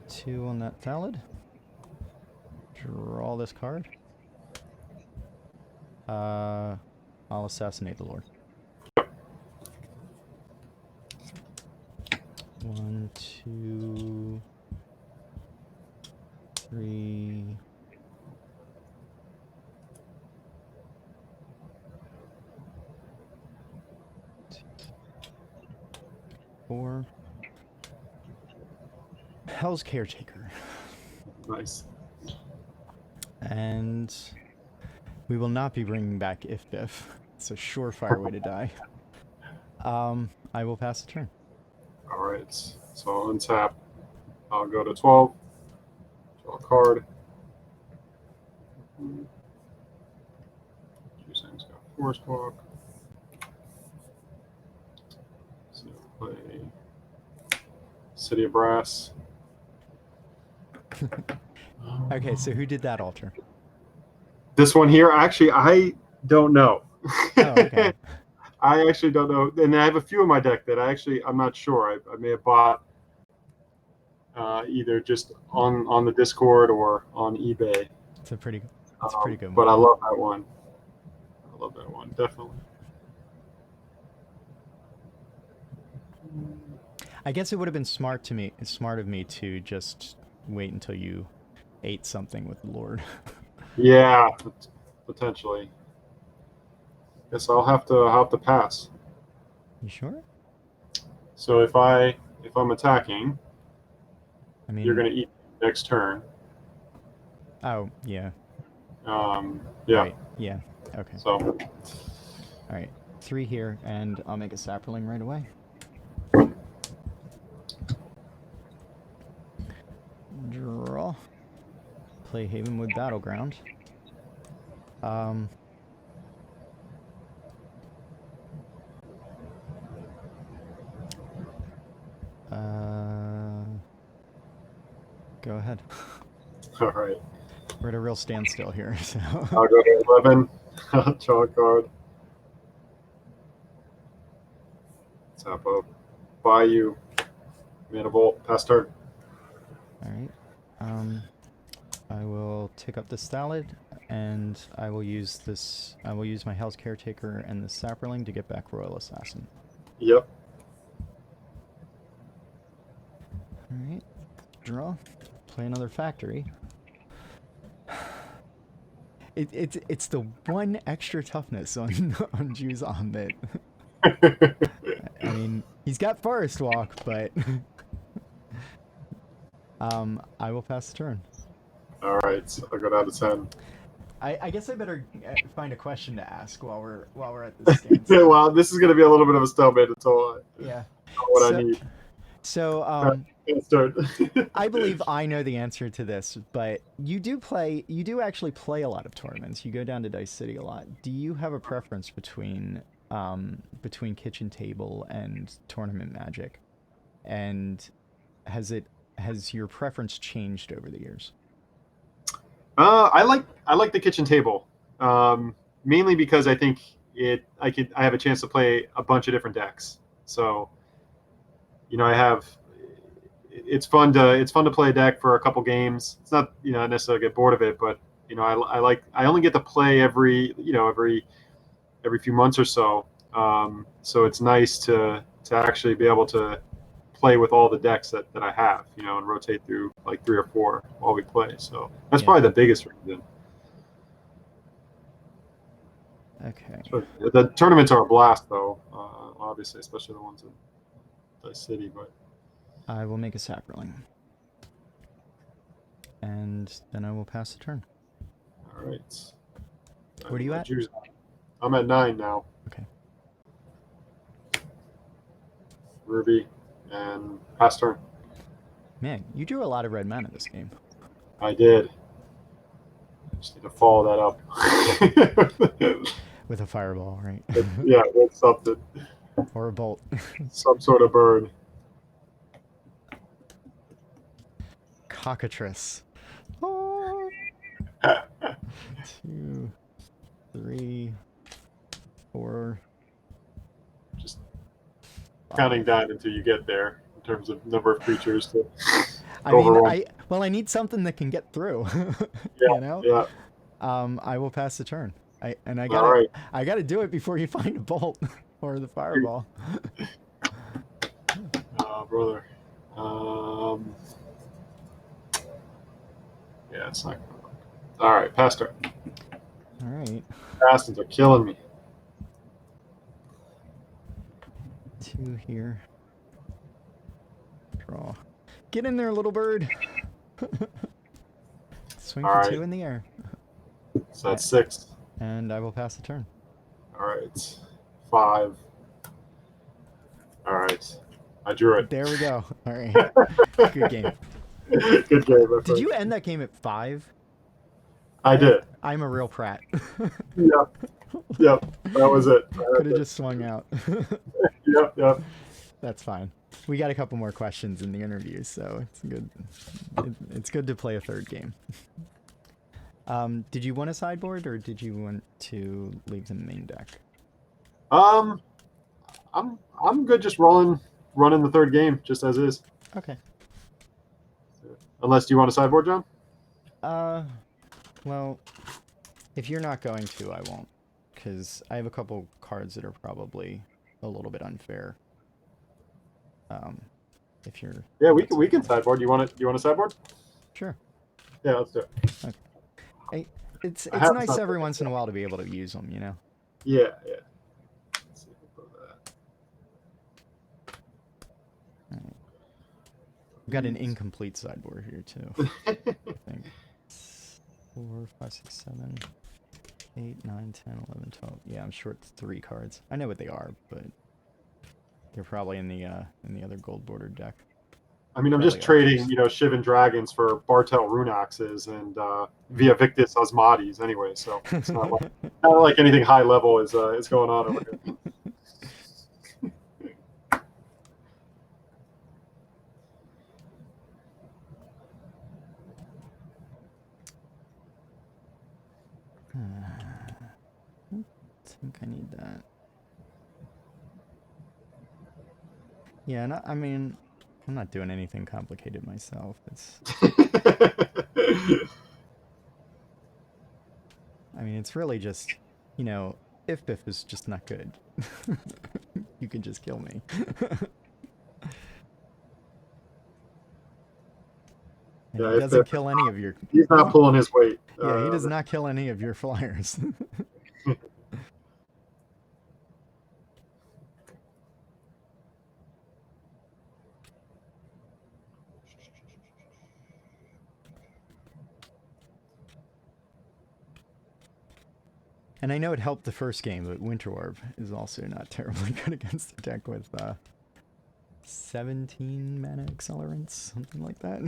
2 on that Thallid. Draw this card. I'll assassinate the Lord. 1, 2, 3. 4. Hell's Caretaker. Nice. And we will not be bringing back If Biff. It's a surefire way to die. I will pass the turn. All right. So I'll untap. I'll go to 12. Draw a card. Juicing's got Forest Walk. So play City of Brass. Okay, so who did that altar? This one here, actually, I don't know. Oh, okay. I actually don't know. And I have a few in my deck that I'm not sure. I may have bought either just on the Discord or on eBay. It's a pretty good one. But I love that one. I love that one, definitely. I guess it would have been smart of me to just wait until you ate something with the Lord. Yeah, potentially. Guess I'll have to pass. You sure? So if I'm attacking, I mean, you're gonna eat next turn. Oh, yeah. Yeah. Right. Yeah. Okay. So. All right. 3 here, and I'll make a sapling right away. Draw. Play Havenwood Battleground. Go ahead. All right. We're at a real standstill here, so. I'll go to 11. Draw a card. Tap up. Bayou. Manavolt. Pass turn. All right. I will take up this Thallid, and I will use this. I will use my Hell's Caretaker and the Sapperling to get back Royal Assassin. Yep. All right. Draw. Play another factory. It's the one extra toughness on Juzon that. I mean, he's got Forest Walk, but. I will pass the turn. All right, so I'll go down to 10. I guess I better find a question to ask while we're at this stand. Yeah, well, this is going to be a little bit of a stalemate until I need. So start. I believe I know the answer to this, but you do actually play a lot of tournaments. You go down to Dice City a lot. Do you have a preference between kitchen table and tournament Magic? And has your preference changed over the years? I like the kitchen table, mainly because I think I have a chance to play a bunch of different decks. So, it's fun to play a deck for a couple games. It's not necessarily get bored of it, but I only get to play every few months or so. So it's nice to actually be able to play with all the decks that I have, and rotate through like 3 or 4 while we play. So that's probably the biggest reason. Okay. So the tournaments are a blast, though, obviously, especially the ones in Dice City. But I will make a Sapperling, and then I will pass the turn. all right. What are you at? I'm at 9 now. Okay. Ruby and pass turn. Man, you drew a lot of red mana this game. I did. Just need to follow that up. With a fireball, right? Yeah, with something. Or a bolt. Some sort of bird. Cockatrice. 2, 3, 4. Just counting down until you get there in terms of number of creatures to I mean, overrun. I need something that can get through. Yeah, You know. yeah. I will pass the turn. I All right. gotta do it before you find a bolt or the fireball. Brother. Um, yeah, it's not gonna work. All right, pass turn. All right. Bastards are killing me. 2 here. Draw. Get in there, little bird. Swing All for right. 2 in the air. So that's 6. And I will pass the turn. All right. 5. All right. I drew it. There we go. All right. Good game. Good game, my Did friend. you end that game at 5? I did. I'm a real prat. Yep. Yep. That was it. Could have just swung out. Yep. Yep. That's fine. We got a couple more questions in the interview, so it's good. It's good to play a third game. Did you want a sideboard, or did you want to leave the main deck? I'm good just running the third game just as is. Okay. Unless you want a sideboard, John? Well, if you're not going to, I won't, because I have a couple cards that are probably a little bit unfair. If you're We can sideboard. You want it? You want a sideboard? Sure. Yeah, let's do it. Okay. It's I have nice sideboard. every once in a while to be able to use them, you know. Yeah. Let's see if we put that. We've got an incomplete sideboard here too. I think 4, 5, 6, 7, 8, 9, 10, 11, 12. Yeah, I'm short 3 cards. I know what they are, but they're probably in the other gold bordered deck. I mean, I'm just trading, Shivan Dragons for Bartel Runaxes and Via Victus Osmodes anyway, so it's not like anything high level is going on over here. I think I need that. Yeah, I mean, I'm not doing anything complicated myself. I mean, it's really just, if Biff is just not good, you can just kill me. And Yeah, he doesn't kill any of your... He's not pulling his weight. Yeah, he does not kill any of your flyers. And I know it helped the first game, but Winter Orb is also not terribly good against the deck with 17 mana accelerants, something like that.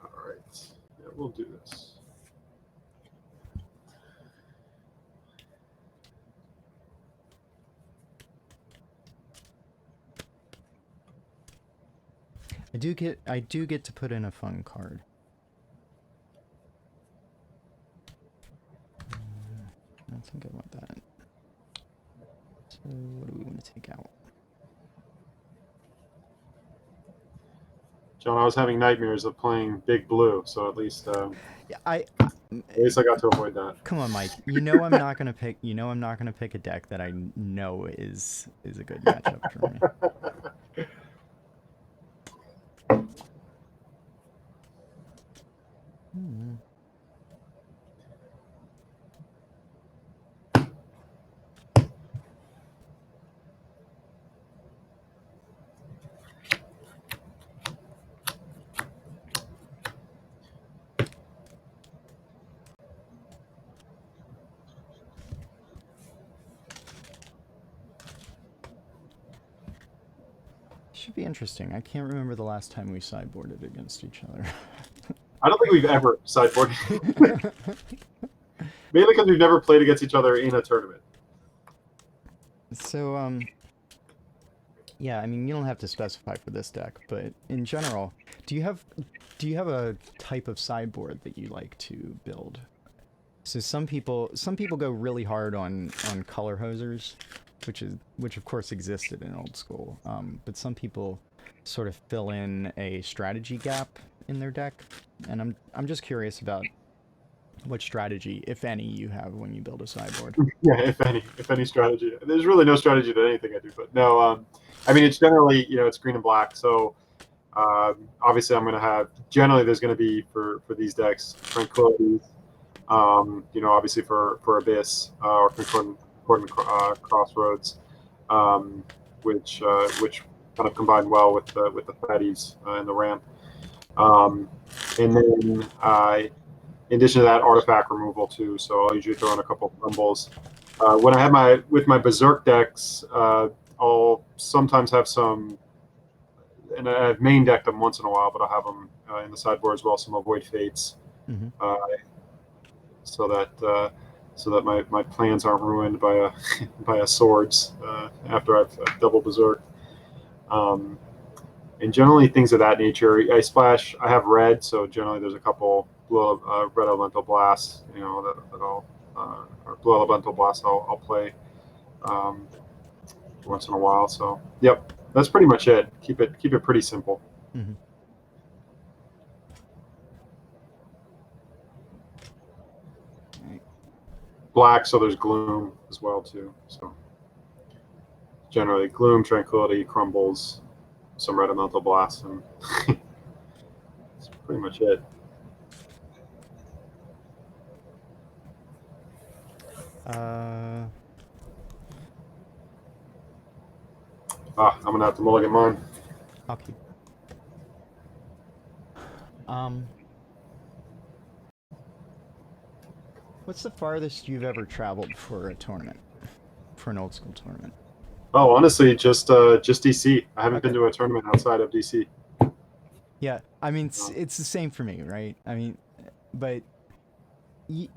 All right. Yeah, we'll do this. I do get to put in a fun card. I think I want that. So what do we want to take out? John, I was having nightmares of playing Big Blue, so at least Yeah, I got to avoid that. Come on, Mike. I'm not gonna pick. I'm not gonna pick a deck that I know is a good matchup for me. Should be interesting. I can't remember the last time we sideboarded against each other. I don't think we've ever sideboarded. Mainly because we've never played against each other in a tournament. So, yeah, I mean, you don't have to specify for this deck, but in general, do you have a type of sideboard that you like to build? So some people go really hard on color hosers, which of course existed in old school. But some people sort of fill in a strategy gap in their deck, and I'm just curious about what strategy, if any, you have when you build a sideboard. Yeah, if any strategy. There's really no strategy to anything I do, but no. I mean, it's generally it's green and black. So obviously, I'm going to have generally there's going to be for these decks tranquility. Obviously for Abyss or Concordant Crossroads, which kind of combine well with the fatties and the ramp. And then in addition to that, artifact removal too. So I'll usually throw in a couple of crumbles. When I have my Berserk decks, I'll sometimes have some, and I've main decked them once in a while, but I'll have them in the sideboard as well. Some avoid fates, Mm-hmm. so that my plans aren't ruined by a swords after I've double Berserk. And generally things of that nature. I have red, so generally there's a couple red elemental blasts, that I'll or blue elemental blasts I'll play once in a while. So yep, that's pretty much it. Keep it pretty simple. Mm-hmm. Black, so there's gloom as well too. So generally gloom, tranquility, crumbles, some red elemental blasts, and that's pretty much it. I'm gonna have to mulligan mine. I'll keep. What's the farthest you've ever traveled for a tournament? For an old school tournament? Oh, honestly, just DC. I haven't Okay. been to a tournament outside of DC. Yeah, I mean, it's the same for me, right? I mean, but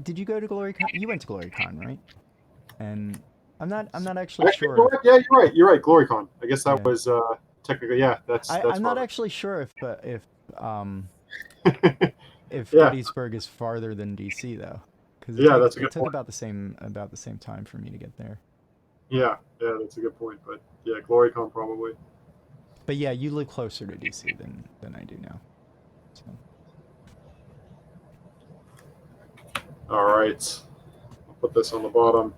did you go to GloryCon? You went to GloryCon, right? And I'm not actually Actually, sure if yeah, you're right. You're right. GloryCon. I guess that yeah. was technically, yeah. That's I'm not far. actually sure um if Yeah, Gettysburg is farther than DC though, because yeah, that's a it good took point. about the same time for me to get there. Yeah, that's a good point. But yeah, GloryCon probably. But yeah, you live closer to DC than I do now. So All right, I'll put this on the bottom,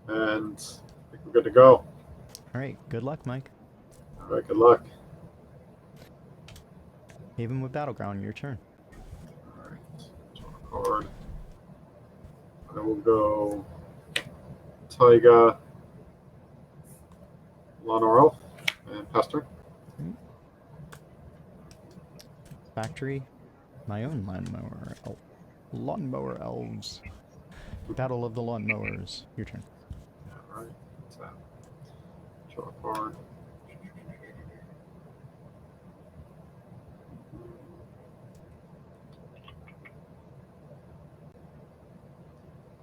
and I think we're good to go. all right, good luck, Mike. All right, good luck. Haven with Battleground, your turn. All right, draw a card. I will go Taiga, Lanor Elf, and Pester. Right. Factory, my own lawnmower elves. Battle of the Lawnmowers. Your turn. All right, tap. Draw a card.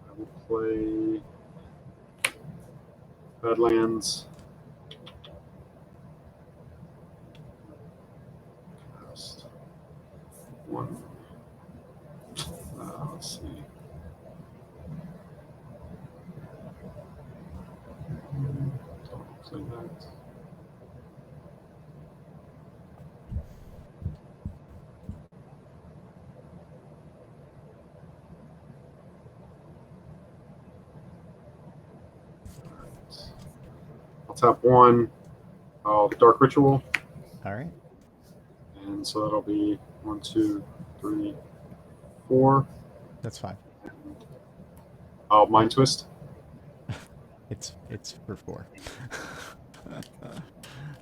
I will play Badlands. Cast one. Let's see. Don't play that. I'll tap one. I'll Dark Ritual, All right. and so that'll be 1, 2, 3, 4. That's 5. And I'll Mind Twist. It's for 4.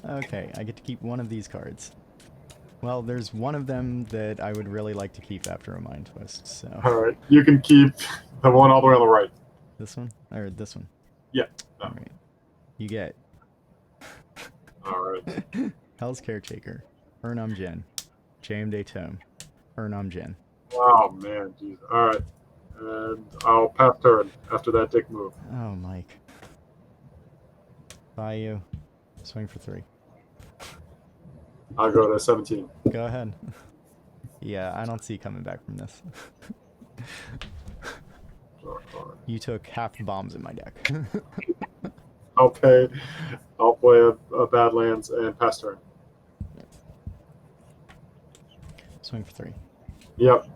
Okay, I get to keep one of these cards. Well, there's one of them that I would really like to keep after a Mind Twist. So All right, you can keep the one all the way on the right. this one or this one. Yeah. All right. You get All right. Hell's Caretaker, Urnam Jin, Jam Tome, Urnam Jin. Oh man, geez. All right, and I'll pass turn after that dick move. Oh, Mike. Buy you. Swing for 3. I'll go to 17. Go ahead. Yeah, I don't see coming back from this. Draw a card. You took half the bombs in my deck. I'll play a Badlands and pass turn. Swing for 3. Yep.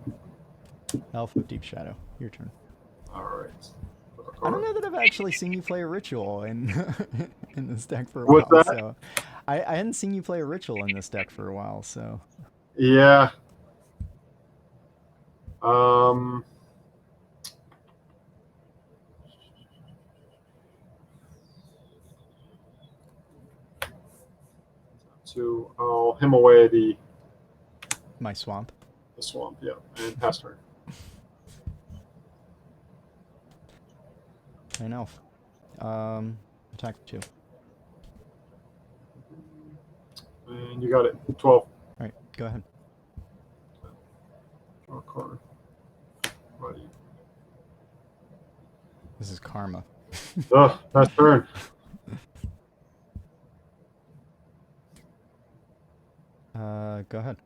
Elf with Deep Shadow. Your turn. All right. I don't know that I've actually seen you play a ritual in in this deck for a What's while. that? So I hadn't seen you play a ritual in this deck for a while. So Yeah. I'll him away my swamp. the swamp. Yeah, and pass turn. An elf. Attack for 2. And you got it. 12. All right, go ahead. Draw a card. Buddy. This is karma. Ugh, pass turn. Go ahead.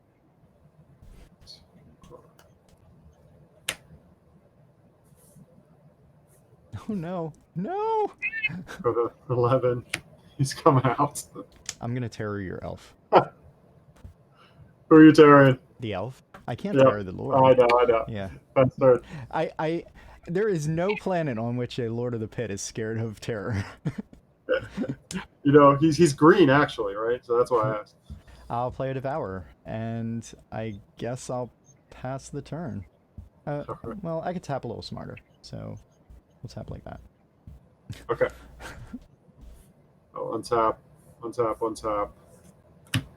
Oh no, no! Go to 11. He's coming out. I'm gonna terror your elf. Who are you tearing? The elf? I can't Yep. terror the Lord. I know. Yeah. Pass turn. There is no planet on which a Lord of the Pit is scared of terror. You know, he's green actually, right? So that's why I asked. I'll play a Devourer, and I guess I'll pass the turn. Well, I could tap a little smarter, so we'll tap like that. Okay. Oh, untap.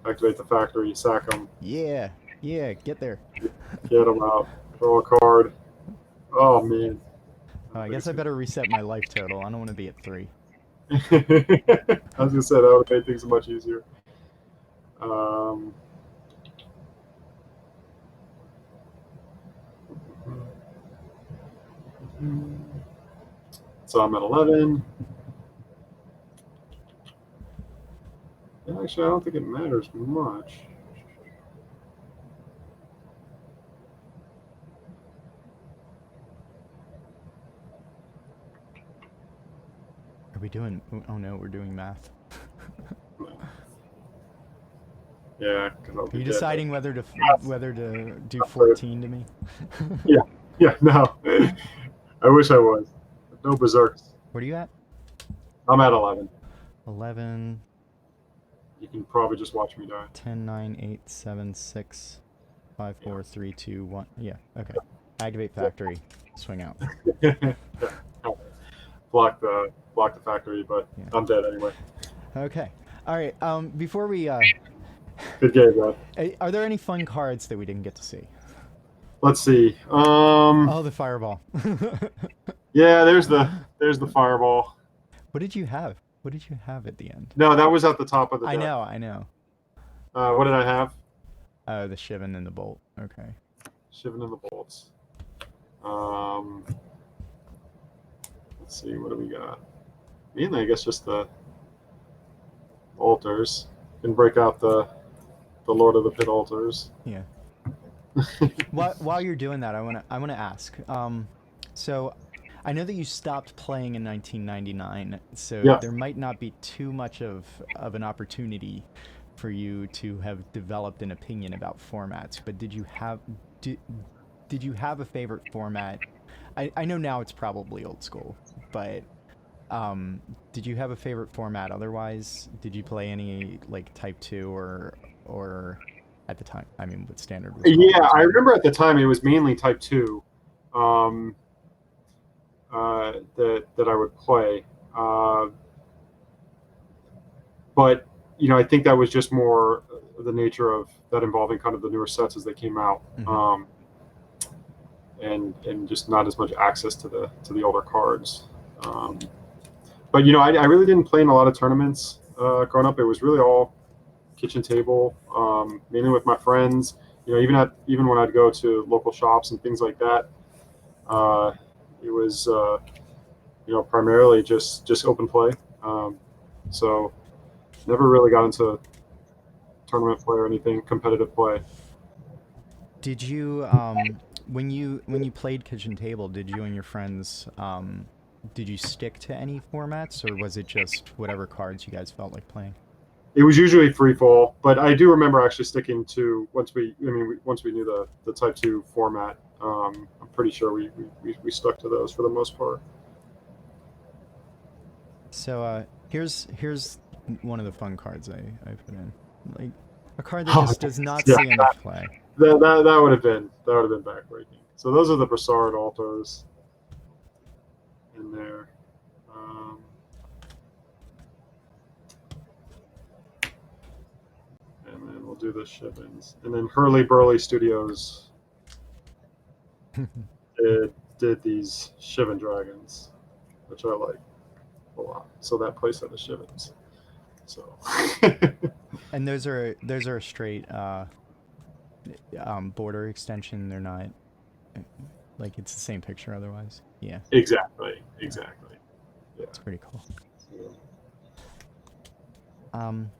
Activate the factory, sack him. Yeah, get there. Get him out. Draw a card. Oh, man. I guess I better reset my life total. I don't want to be at 3. I was going to say, that would have made things much easier. So I'm at 11. Actually, I don't think it matters much. Are we doing... Oh no, we're doing math. Yeah, because I'll Are be you dead. deciding whether to do 14 to me? Yeah, no. I wish I was. No berserks. What are you at? I'm at 11. 11, You can probably just watch me die. 10, 9, 8, 7, 6, 5, 4, 3, 2, 1. Yeah, okay. Activate factory. Swing out. Block the factory, but Yeah. I'm dead anyway. Okay. All right. Before we... Good game, bro. Are there any fun cards that we didn't get to see? Let's see. Oh, the fireball. Yeah, there's the fireball. What did you have? What did you have at the end? No, that was at the top of the deck. I know. What did I have? The Shivan and the Bolt. Okay. Shivan and the bolts. Let's see, what do we got? Mainly, I guess, just the altars. Can break out the Lord of the Pit altars. Yeah. While you're doing that, I wanna ask. So, I know that you stopped playing in 1999, so Yeah. there might not be too much of an opportunity for you to have developed an opinion about formats. But did you have a favorite format? I know now it's probably old school, but did you have a favorite format otherwise? Did you play any like Type 2 or at the time? I mean, what standard was called? Yeah, I remember at the time it was mainly Type 2 that I would play. But, you know, I think that was just more the nature of that involving kind of the newer sets as they came out. Mm-hmm. And just not as much access to the older cards. But, you know, I really didn't play in a lot of tournaments growing up. It was really all kitchen table, mainly with my friends. You know, even when I'd go to local shops and things like that, it was you know, primarily just open play. So never really got into tournament play or anything competitive play. Did you when you played kitchen table, did you and your friends did you stick to any formats, or was it just whatever cards you guys felt like playing? It was usually free fall, but I do remember actually sticking to once we knew the Type 2 format. I'm pretty sure we stuck to those for the most part. So here's one of the fun cards I put in, like a card that Oh, just does not yeah, see enough play. that would have been backbreaking. So those are the Brassard altars in there. Um, and then we'll do the Shivens. And then Hurley Burley Studios did these Shivan dragons, which I like a lot. So that plays out of Shivens. So And those are a straight border extension. They're not like it's the same picture otherwise. Yeah, exactly. yeah, Yeah. it's pretty cool. Um,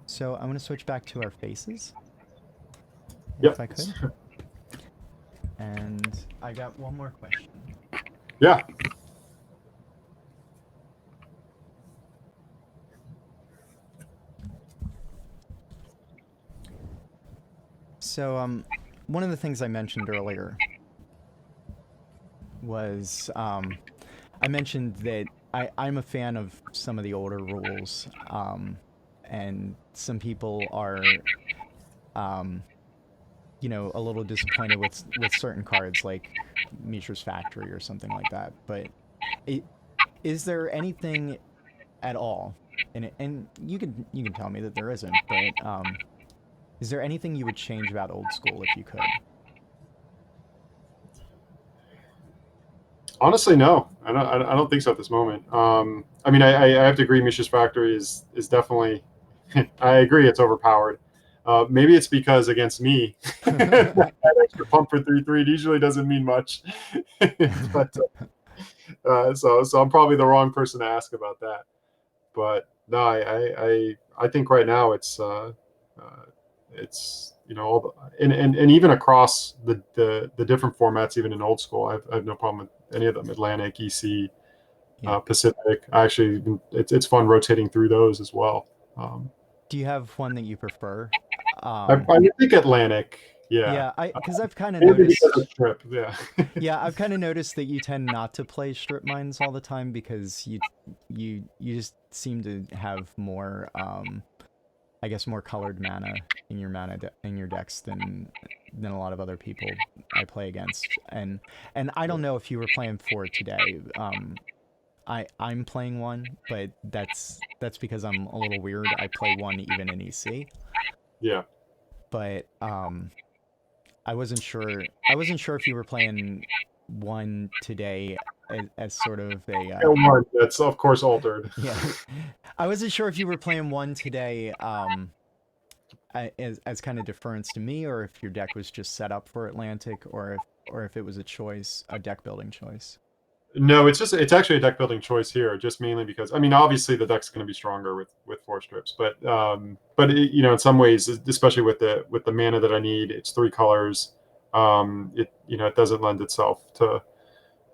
so I'm gonna switch back to our faces, if Yep. I could. And I got one more question. Yeah. So one of the things I mentioned earlier was I mentioned that I'm a fan of some of the older rules, and some people are, um, a little disappointed with certain cards like Mishra's Factory or something like that. But it, is there anything at all, and you can tell me that there isn't, but is there anything you would change about old school if you could? Honestly, no. I don't think so at this moment. I mean, I have to agree. Mishra's Factory is definitely. I agree. It's overpowered. Maybe it's because against me, that extra pump for 3/3 usually doesn't mean much. But so I'm probably the wrong person to ask about that. But no, I think right now it's all and even across the different formats, even in old school, I have no problem with any of them. Atlantic, EC, Yeah. Pacific. It's fun rotating through those as well. Do you have one that you prefer? I think Atlantic, yeah, Yeah, because I've kind of maybe because of noticed. strip, yeah. Yeah, I've kind of noticed that you tend not to play strip mines all the time because you just seem to have more, I guess, more colored mana in your in your decks than a lot of other people I play against. And I don't know if you were playing four today. I'm playing one, but that's because I'm a little weird. I play one even in EC, Yeah. but I wasn't sure if you were playing one today as sort of a One that's of course altered. yeah. I wasn't sure if you were playing one today as kind of deference to me, or if your deck was just set up for Atlantic, or if it was a deck building choice. No, it's actually a deck building choice here, just mainly because I mean obviously the deck's going to be stronger with four strips, but in some ways, especially with the mana that I need, it's three colors. It doesn't lend itself to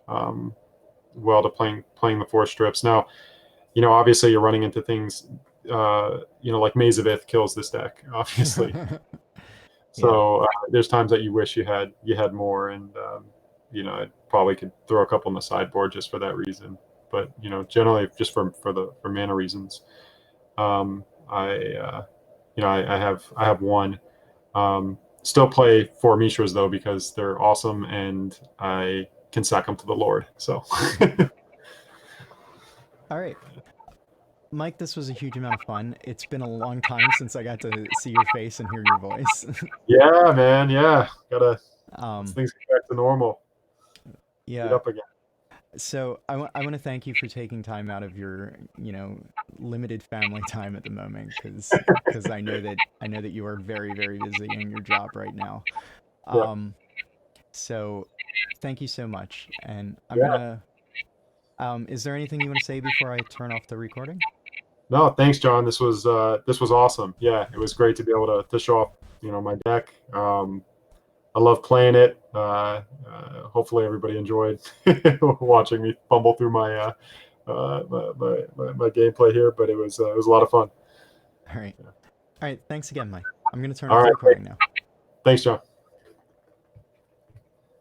um, well to playing the four strips. Now, obviously you're running into things like Maze of Ith kills this deck, obviously. Yeah. So there's times that you wish you had more, and I probably could throw a couple on the sideboard just for that reason. But generally just for mana reasons, I have one. Still play four Mishras though because they're awesome and I can sack them to the Lord. So All right. Mike, this was a huge amount of fun. It's been a long time since I got to see your face and hear your voice. yeah, man, yeah, gotta um, things get back to normal. Meet yeah. up again. So I want to thank you for taking time out of your limited family time at the moment, because I know that you are very very busy in your job right now. Yeah, Um, so thank you so much, and I'm yeah. gonna. Is there anything you want to say before I turn off the recording? No, thanks, John. This was awesome. Yeah, it was great to be able to show off my deck. I love playing it. hopefully everybody enjoyed watching me fumble through my gameplay here, but it was a lot of fun. All right. All right. Thanks again, Mike. I'm going to turn All off the right, great. recording now. Thanks, John.